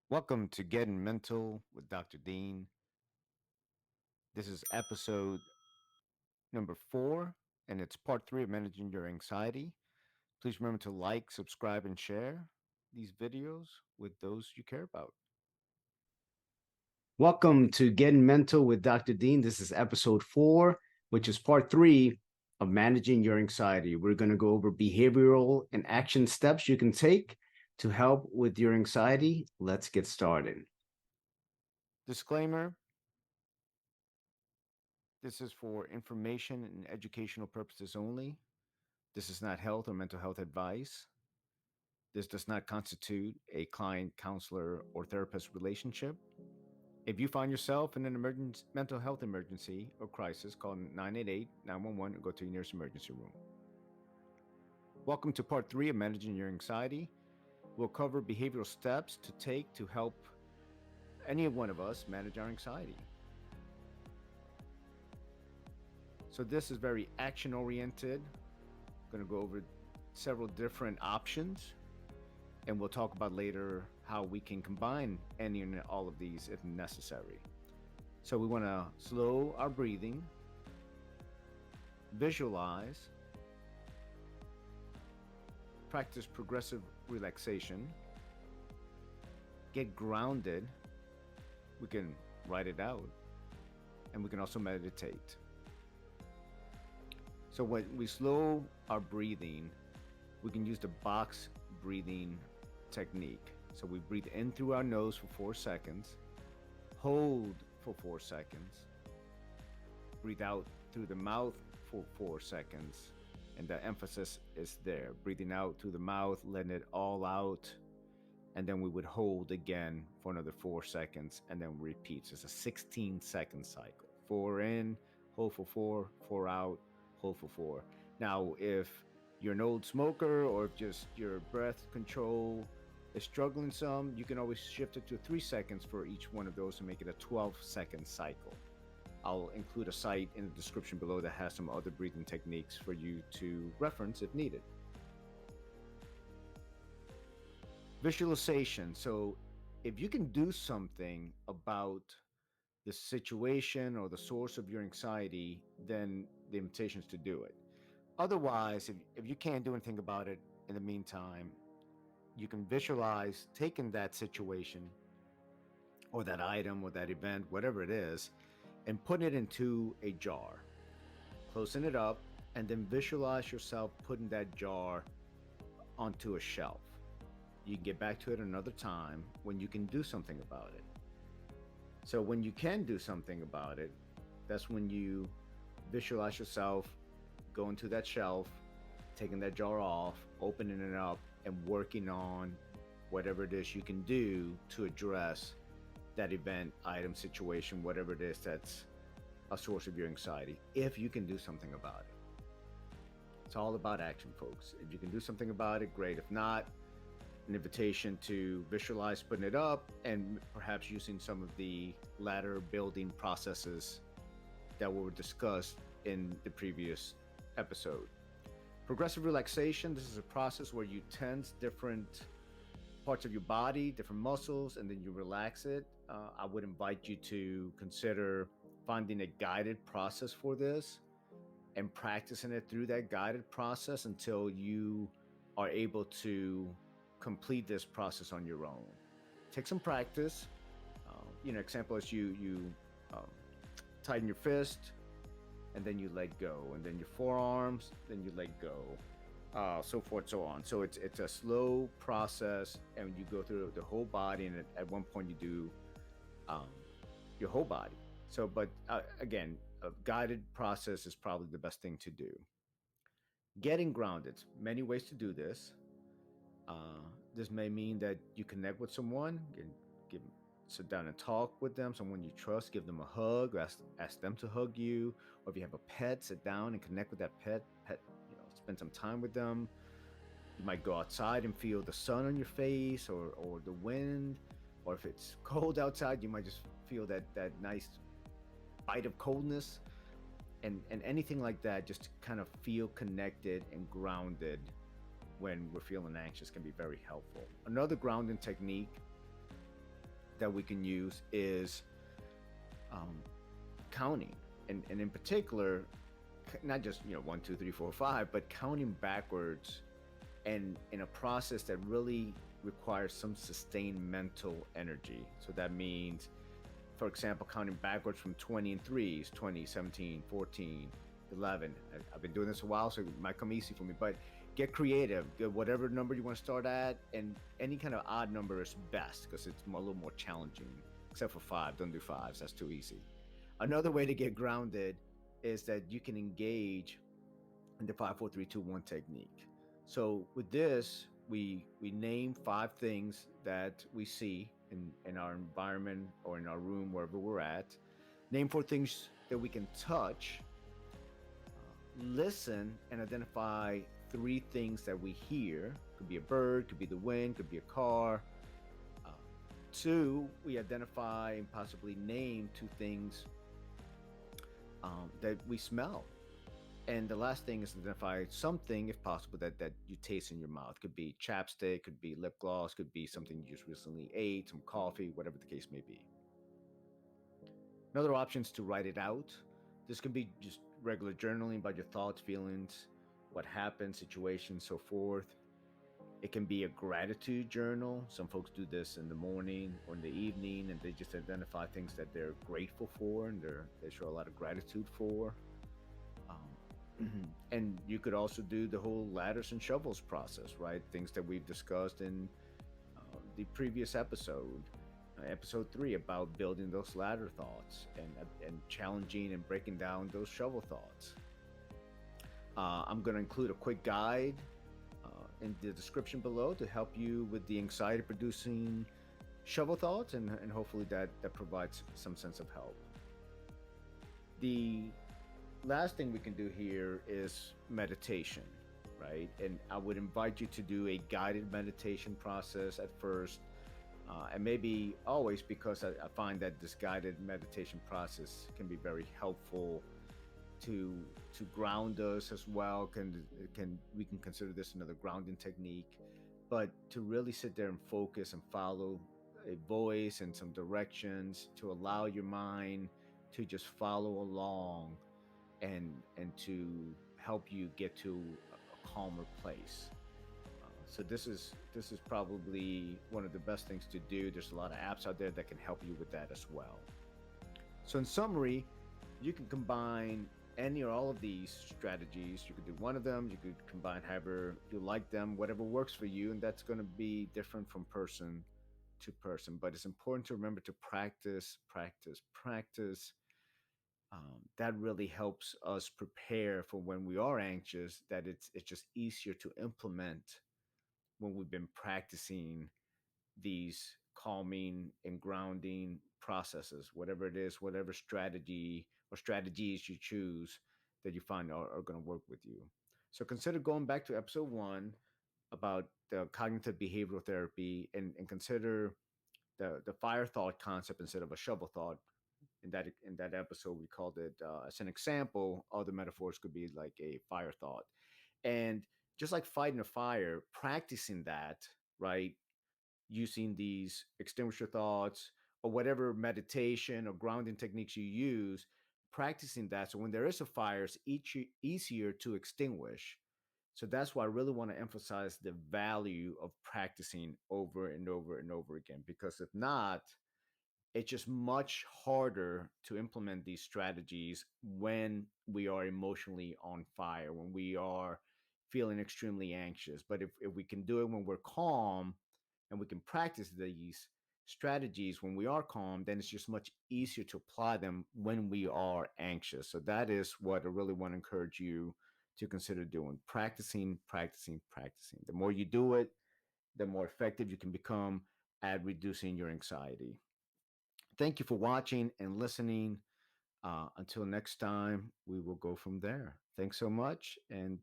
Welcome to Getting Mental with Dr. Dean. This is episode number 4, and it's part 3 of managing your anxiety. Please remember to like, subscribe, and share these videos with those you care about. Welcome to Getting Mental with Dr. Dean. This is episode 4, which is part 3 of managing your anxiety. We're going to go over behavioral and action steps you can take to help with your anxiety. Let's get started. Disclaimer: this is for information and educational purposes only. This is not health or mental health advice. This does not constitute a client, counselor, or therapist relationship. If you find yourself in an mental health emergency or crisis, call 988 911 or go to your nearest emergency room. Welcome to part 3 of managing your anxiety. We'll cover behavioral steps to take to help any one of us manage our anxiety. So, this is very action oriented. I'm going to go over several different options, and we'll talk about later how we can combine any and all of these if necessary. So, we want to slow our breathing, visualize, practice progressive relaxation, get grounded. We can write it out, and we can also meditate. So when we slow our breathing, we can use the box breathing technique. So we breathe in through our nose for 4 seconds, hold for 4 seconds, breathe out through the mouth for 4 seconds. And the emphasis is there, breathing out through the mouth, letting it all out. And then we would hold again for another 4 seconds and then repeat. So it's a 16-second cycle. 4 in, hold for 4, 4 out, hold for 4. Now, if you're an old smoker or if just your breath control is struggling some, you can always shift it to 3 seconds for each one of those to make it a 12-second cycle. I'll include a site in the description below that has some other breathing techniques for you to reference if needed. Visualization. So, if you can do something about the situation or the source of your anxiety, then the invitation is to do it. Otherwise, if you can't do anything about it in the meantime, you can visualize taking that situation or that item or that event, whatever it is, and putting it into a jar, closing it up, and then visualize yourself putting that jar onto a shelf. You can get back to it another time when you can do something about it. So when you can do something about it, that's when you visualize yourself going to that shelf, taking that jar off, opening it up, and working on whatever it is you can do to address that event, item, situation, whatever it is that's a source of your anxiety, if you can do something about it. It's all about action, folks. If you can do something about it, great. If not, an invitation to visualize putting it up and perhaps using some of the ladder building processes that were discussed in the previous episode. Progressive relaxation. This is a process where you tense different parts of your body, different muscles, and then you relax it. I would invite you to consider finding a guided process for this and practicing it through that guided process until you are able to complete this process on your own. Take some practice. Example is you um, tighten your fist, and then you let go, and then your forearms, then you let go, so forth, so on. So it's a slow process, and you go through the whole body, and at one point you do your whole body. So, but again, a guided process is probably the best thing to do. Getting grounded. Many ways to do this. This may mean that you connect with someone, give, sit down and talk with them, someone you trust, give them a hug, ask them to hug you, or if you have a pet, sit down and connect with that pet, spend some time with them. You might go outside and feel the sun on your face or the wind, or if it's cold outside, you might just feel that nice bite of coldness, and anything like that, just to kind of feel connected and grounded when we're feeling anxious can be very helpful. Another grounding technique that we can use is um, counting, and in particular, not just 1, 2, 3, 4, 5, but counting backwards, and in a process that really requires some sustained mental energy. So that means, for example, counting backwards from 20 and threes, 20, 17, 14, 11. I've been doing this a while, so it might come easy for me, but get creative. Get whatever number you want to start at, and any kind of odd number is best because it's a little more challenging, except for five. Don't do fives, that's too easy. Another way to get grounded is that you can engage in the 5, 4, 3, 2, 1 technique. So with this, we name five things that we see in our environment or in our room, wherever we're at. Name four things that we can touch. Listen and identify three things that we hear. Could be a bird, could be the wind, could be a car. Uh, Two, we identify and possibly name two things that we smell. And the last thing is identify something, if possible, that you taste in your mouth. Could be chapstick, could be lip gloss, could be something you just recently ate, some coffee, whatever the case may be. Another option is to write it out. This can be just regular journaling about your thoughts, feelings, what happened, situations, so forth. It can be a gratitude journal. Some folks do this in the morning or in the evening, and they just identify things that they're grateful for and they show a lot of gratitude for. And you could also do the whole ladders and shovels process, right? Things that we've discussed in the previous episode, episode 3, about building those ladder thoughts and challenging and breaking down those shovel thoughts. I'm going to include a quick guide in the description below to help you with the anxiety producing shovel thoughts, and hopefully that provides some sense of help. The last thing we can do here is meditation, right? And I would invite you to do a guided meditation process at first, and maybe always, because I find that this guided meditation process can be very helpful to ground us as well. Can we can consider this another grounding technique, but to really sit there and focus and follow a voice and some directions to allow your mind to just follow along and to help you get to a calmer place. So this is probably one of the best things to do. There's a lot of apps out there that can help you with that as well. So in summary, you can combine any or all of these strategies. You could do one of them. You could combine however you like them, whatever works for you, and that's going to be different from person to person. But it's important to remember to practice, practice, practice. That really helps us prepare for when we are anxious. That it's just easier to implement when we've been practicing these calming and grounding processes, whatever it is, whatever strategy or strategies you choose that you find are going to work with you. So consider going back to episode 1 about the cognitive behavioral therapy, and consider the fire thought concept instead of a shovel thought. In that episode, we called it as an example. Other metaphors could be like a fire thought, and just like fighting a fire, practicing that, right, using these extinguisher thoughts or whatever meditation or grounding techniques you use, practicing that. So when there is a fire, it's easier to extinguish. So that's why I really want to emphasize the value of practicing over and over and over again. Because if not, it's just much harder to implement these strategies when we are emotionally on fire, when we are feeling extremely anxious. But if we can do it when we're calm, and we can practice these strategies when we are calm, then it's just much easier to apply them when we are anxious. So that is what I really want to encourage you to consider doing: practicing, practicing, practicing. The more you do it, the more effective you can become at reducing your anxiety. Thank you for watching and listening. Until next time, we will go from there. Thanks so much. And